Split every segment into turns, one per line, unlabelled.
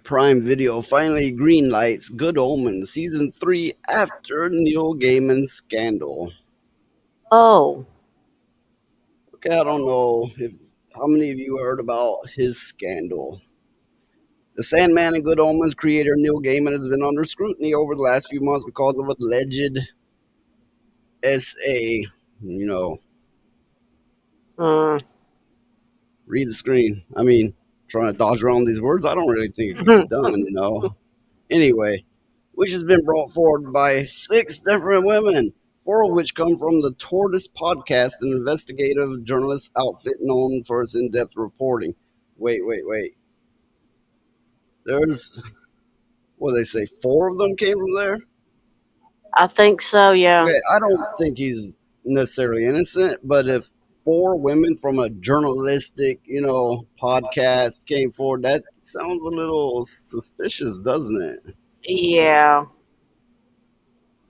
Prime Video finally greenlights Good Omens Season 3 after Neil Gaiman's scandal.
Oh,
Okay, I don't know if how many of you heard about his scandal. The Sandman and Good Omens creator Neil Gaiman has been under scrutiny over the last few months because of alleged SA. You know,
mm.
read the screen. I mean, trying to dodge around these words, I don't really think it could be done. Anyway, which has been brought forward by 6 different women, 4 of which come from the Tortoise podcast, an investigative journalist outfit known for its in depth reporting. Wait. There's, what do they say, 4 of them came from there?
I think so, yeah.
Okay, I don't think he's necessarily innocent, but if 4 women from a journalistic podcast came forward, that sounds a little suspicious, doesn't it?
Yeah.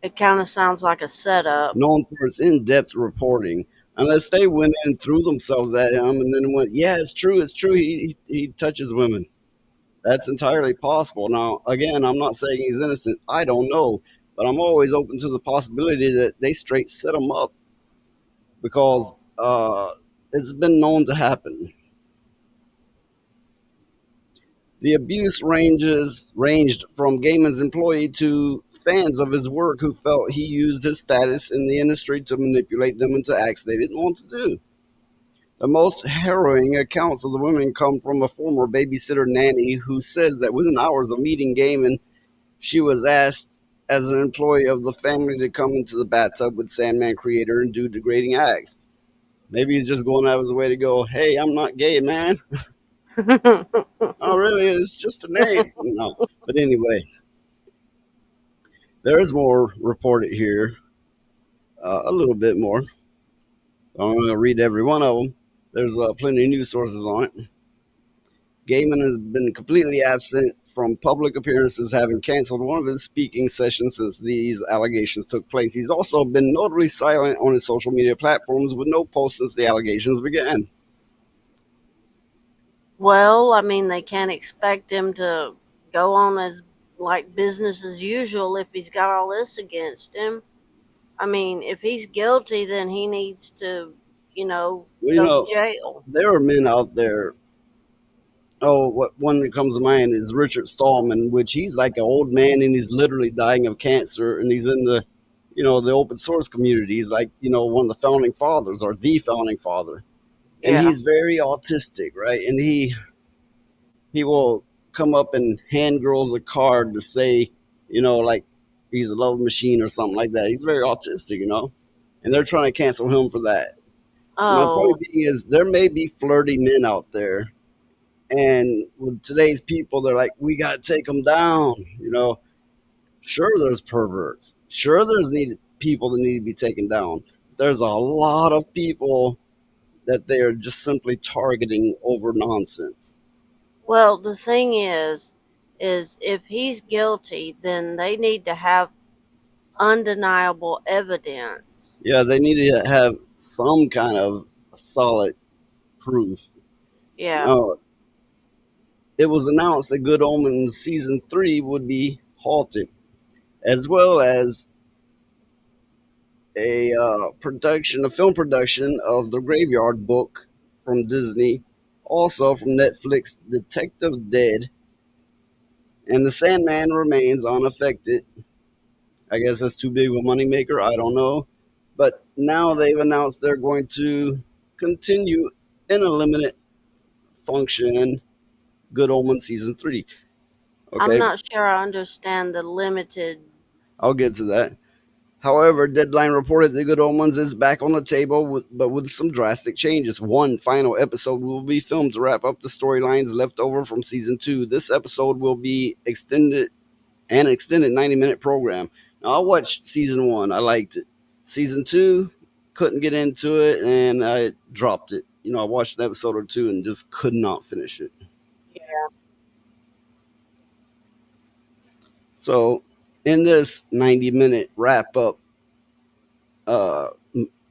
It kind of sounds like a setup.
Known for its in-depth reporting. Unless they went in and threw themselves at him and then went, yeah, it's true. He touches women. That's entirely possible. Now, again, I'm not saying he's innocent. I don't know, but I'm always open to the possibility that they straight set him up because it's been known to happen. The abuse ranged from Gaiman's employee to fans of his work who felt he used his status in the industry to manipulate them into acts they didn't want to do. The most harrowing accounts of the women come from a former babysitter nanny who says that within hours of meeting Gaiman, she was asked as an employee of the family to come into the bathtub with Sandman creator and do degrading acts. Maybe he's just going out of his way to go, hey, I'm not gay, man. Oh, really? It's just a name. No. But anyway, there's more reported here, a little bit more. I'm going to read every one of them. There's plenty of news sources on it. Gaiman has been completely absent from public appearances, having canceled one of his speaking sessions since these allegations took place. He's also been notably silent on his social media platforms with no posts since the allegations began.
Well, I mean, they can't expect him to go on as like business as usual if he's got all this against him. I mean, if he's guilty, then he needs to,
Well,
go to jail.
there are men out there. Oh, what one that comes to mind is Richard Stallman, which he's like an old man and he's literally dying of cancer, and he's in the open source community. He's like one of the founding fathers or the founding father, and
Yeah.
he's very autistic, right? And he will come up and hand girls a card to say, like he's a love machine or something like that. He's very autistic, and they're trying to cancel him for that. My
Oh,
point being is there may be flirty men out there, and with today's people, they're like, we got to take them down. Sure, there's perverts. Sure, there's people that need to be taken down. There's a lot of people that they are just simply targeting over nonsense.
well, the thing is if he's guilty, then they need to have undeniable evidence.
Yeah, they need to have some kind of solid proof.
Yeah.
Uh, it was announced that Good Omens season 3 would be halted, as well as a film production of the Graveyard Book from Disney, also from Netflix, Detective Dead, and The Sandman remains unaffected. I guess that's too big of a moneymaker. I don't know. But now they've announced they're going to continue in a limited function Good Omen season 3.
I'm
Okay,
not sure I understand the limited.
I'll get to that. However, Deadline reported that Good Omens is back on the table, but with some drastic changes. One final episode will be filmed to wrap up the storylines left over from season 2. This episode will be extended 90-minute program. Now, I watched season 1. I liked it. Season 2, couldn't get into it, and I dropped it. I watched an episode or two and just could not finish it. So, in this 90-minute wrap up uh,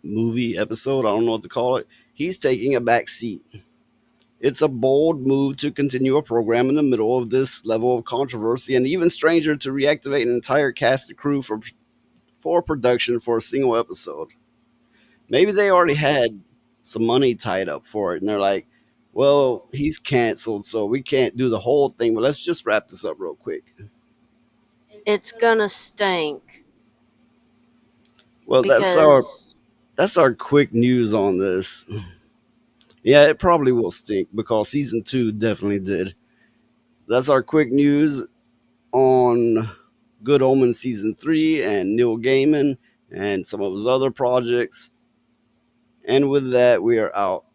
movie episode, I don't know what to call it, he's taking a back seat. It's a bold move to continue a program in the middle of this level of controversy, and even stranger to reactivate an entire cast and crew for production for a single episode. Maybe they already had some money tied up for it, and they're like, well, he's canceled, so we can't do the whole thing, but let's just wrap this up real quick.
It's gonna stink
Well,
because
that's our quick news on this. Yeah, it probably will stink because season two definitely did. That's our quick news on Good Omens season three and Neil Gaiman and some of his other projects. And with that, we are out.